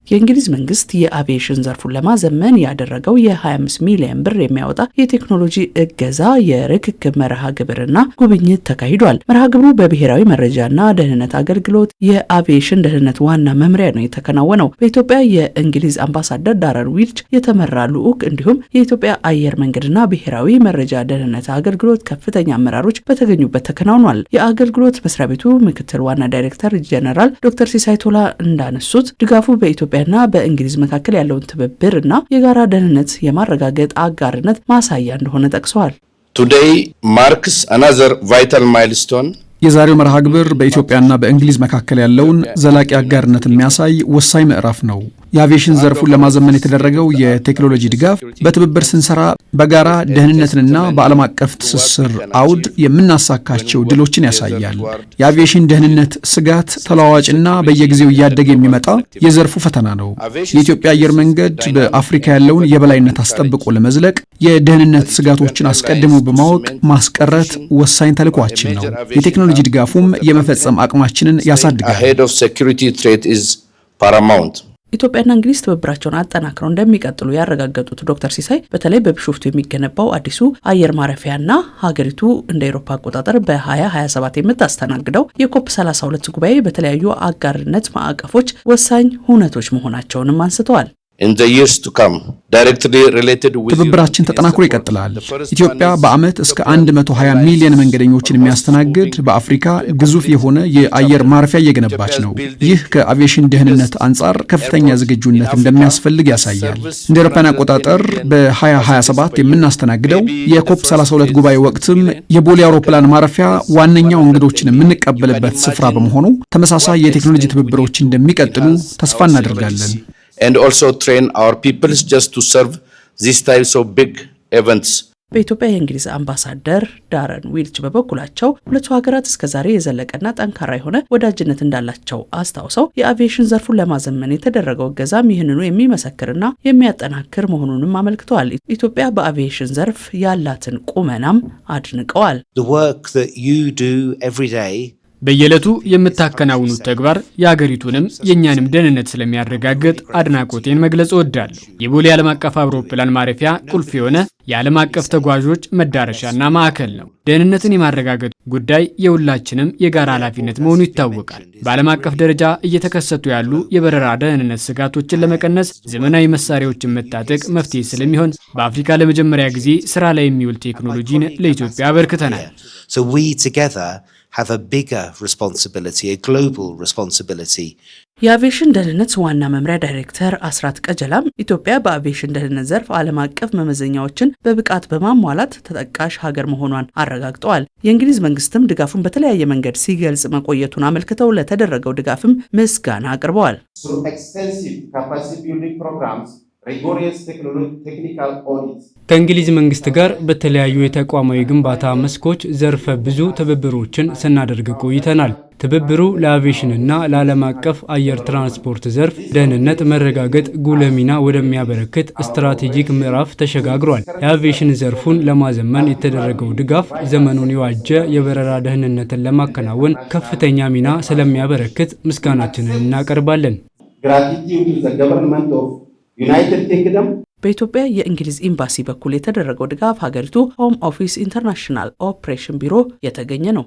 የእንግሊዝ መንግስት የአቪዬሽን ዘርፉን ለማዘመን ያደረገው የ25 ሚሊዮን ብር የሚያወጣ የቴክኖሎጂ እገዛ የርክክብ መርሃ ግብርና ጉብኝት ተካሂዷል። መርሃ ግብሩ በብሔራዊ መረጃና ደህንነት አገልግሎት የአቪዬሽን ደህንነት ዋና መምሪያ ነው የተከናወነው። በኢትዮጵያ የእንግሊዝ አምባሳደር ዳረን ዊልች የተመራ ልዑክ እንዲሁም የኢትዮጵያ አየር መንገድና ብሔራዊ መረጃ ደህንነት አገልግሎት ከፍተኛ አመራሮች በተገኙበት ተከናውኗል። የአገልግሎት መስሪያ ቤቱ ምክትል ዋና ዳይሬክተር ጀነራል ዶክተር ሲሳይ ቶላ እንዳነሱት ድጋፉ በኢትዮጵያና በእንግሊዝ መካከል ያለውን ትብብርና የጋራ ደህንነት የማረጋገጥ አጋርነት ማሳያ እንደሆነ ጠቅሰዋል። Today marks another vital milestone. የዛሬው መርሃ ግብር በኢትዮጵያና በእንግሊዝ መካከል ያለውን ዘላቂ አጋርነት የሚያሳይ ወሳኝ ምዕራፍ ነው። የአቪዬሽን ዘርፉን ለማዘመን የተደረገው የቴክኖሎጂ ድጋፍ በትብብር ስንሰራ በጋራ ደህንነትንና በዓለም አቀፍ ትስስር አውድ የምናሳካቸው ድሎችን ያሳያል። የአቪዬሽን ደህንነት ስጋት ተለዋዋጭና በየጊዜው እያደገ የሚመጣ የዘርፉ ፈተና ነው። የኢትዮጵያ አየር መንገድ በአፍሪካ ያለውን የበላይነት አስጠብቆ ለመዝለቅ የደህንነት ስጋቶችን አስቀድሞ በማወቅ ማስቀረት ወሳኝ ተልዕኳችን ነው። የቴክኖሎጂ ድጋፉም የመፈጸም አቅማችንን ያሳድጋል። ኢትዮጵያና እንግሊዝ ትብብራቸውን አጠናክረው እንደሚቀጥሉ ያረጋገጡት ዶክተር ሲሳይ በተለይ በቢሾፍቱ የሚገነባው አዲሱ አየር ማረፊያና ሀገሪቱ እንደ አውሮፓ አቆጣጠር በ2027 የምታስተናግደው የኮፕ 32 ጉባኤ በተለያዩ አጋርነት ማዕቀፎች ወሳኝ ሁነቶች መሆናቸውንም አንስተዋል። ትብብራችን ተጠናክሮ ይቀጥላል። ኢትዮጵያ በዓመት እስከ 120 ሚሊዮን መንገደኞችን የሚያስተናግድ በአፍሪካ ግዙፍ የሆነ የአየር ማረፊያ እየገነባች ነው። ይህ ከአቪዬሽን ደህንነት አንጻር ከፍተኛ ዝግጁነት እንደሚያስፈልግ ያሳያል። እንደ አውሮፓውያን አቆጣጠር በ2027 የምናስተናግደው የኮፕ 32 ጉባኤ ወቅትም የቦሌ አውሮፕላን ማረፊያ ዋነኛው እንግዶችን የምንቀበልበት ስፍራ በመሆኑ ተመሳሳይ የቴክኖሎጂ ትብብሮች እንደሚቀጥሉ ተስፋ እናደርጋለን። And also train our peoples just to serve these types of big events. በኢትዮጵያ የእንግሊዝ አምባሳደር ዳረን ዊልች በበኩላቸው ሁለቱ ሀገራት እስከዛሬ የዘለቀና ጠንካራ የሆነ ወዳጅነት እንዳላቸው አስታውሰው የአቪዬሽን ዘርፉን ለማዘመን የተደረገው እገዛም ይህንኑ የሚመሰክርና የሚያጠናክር መሆኑንም አመልክተዋል። ኢትዮጵያ በአቪዬሽን ዘርፍ ያላትን ቁመናም አድንቀዋል። በየዕለቱ የምታከናውኑት ተግባር የሀገሪቱንም የእኛንም ደህንነት ስለሚያረጋግጥ አድናቆቴን መግለጽ እወዳለሁ። የቦሌ ዓለም አቀፍ አውሮፕላን ማረፊያ ቁልፍ የሆነ የዓለም አቀፍ ተጓዦች መዳረሻና ማዕከል ነው። ደህንነትን የማረጋገጥ ጉዳይ የሁላችንም የጋራ ኃላፊነት መሆኑ ይታወቃል። በዓለም አቀፍ ደረጃ እየተከሰቱ ያሉ የበረራ ደህንነት ስጋቶችን ለመቀነስ ዘመናዊ መሳሪያዎችን መታጠቅ መፍትሄ ስለሚሆን በአፍሪካ ለመጀመሪያ ጊዜ ስራ ላይ የሚውል ቴክኖሎጂን ለኢትዮጵያ አበርክተናል። have a bigger responsibility, a global responsibility. የአቪዬሽን ደህንነት ዋና መምሪያ ዳይሬክተር አስራት ቀጀላም ኢትዮጵያ በአቪዬሽን ደህንነት ዘርፍ ዓለም አቀፍ መመዘኛዎችን በብቃት በማሟላት ተጠቃሽ ሀገር መሆኗን አረጋግጠዋል። የእንግሊዝ መንግስትም ድጋፉን በተለያየ መንገድ ሲገልጽ መቆየቱን አመልክተው ለተደረገው ድጋፍም ምስጋና አቅርበዋል። ከእንግሊዝ መንግስት ጋር በተለያዩ የተቋማዊ ግንባታ መስኮች ዘርፈ ብዙ ትብብሮችን ስናደርግ ቆይተናል። ትብብሩ ለአቪዬሽንና ለዓለም አቀፍ አየር ትራንስፖርት ዘርፍ ደህንነት መረጋገጥ ጉልህ ሚና ወደሚያበረክት ስትራቴጂክ ምዕራፍ ተሸጋግሯል። የአቪዬሽን ዘርፉን ለማዘመን የተደረገው ድጋፍ ዘመኑን የዋጀ የበረራ ደህንነትን ለማከናወን ከፍተኛ ሚና ስለሚያበረክት ምስጋናችንን እናቀርባለን። በኢትዮጵያ የእንግሊዝ ኤምባሲ በኩል የተደረገው ድጋፍ ሀገሪቱ ሆም ኦፊስ ኢንተርናሽናል ኦፕሬሽን ቢሮ የተገኘ ነው።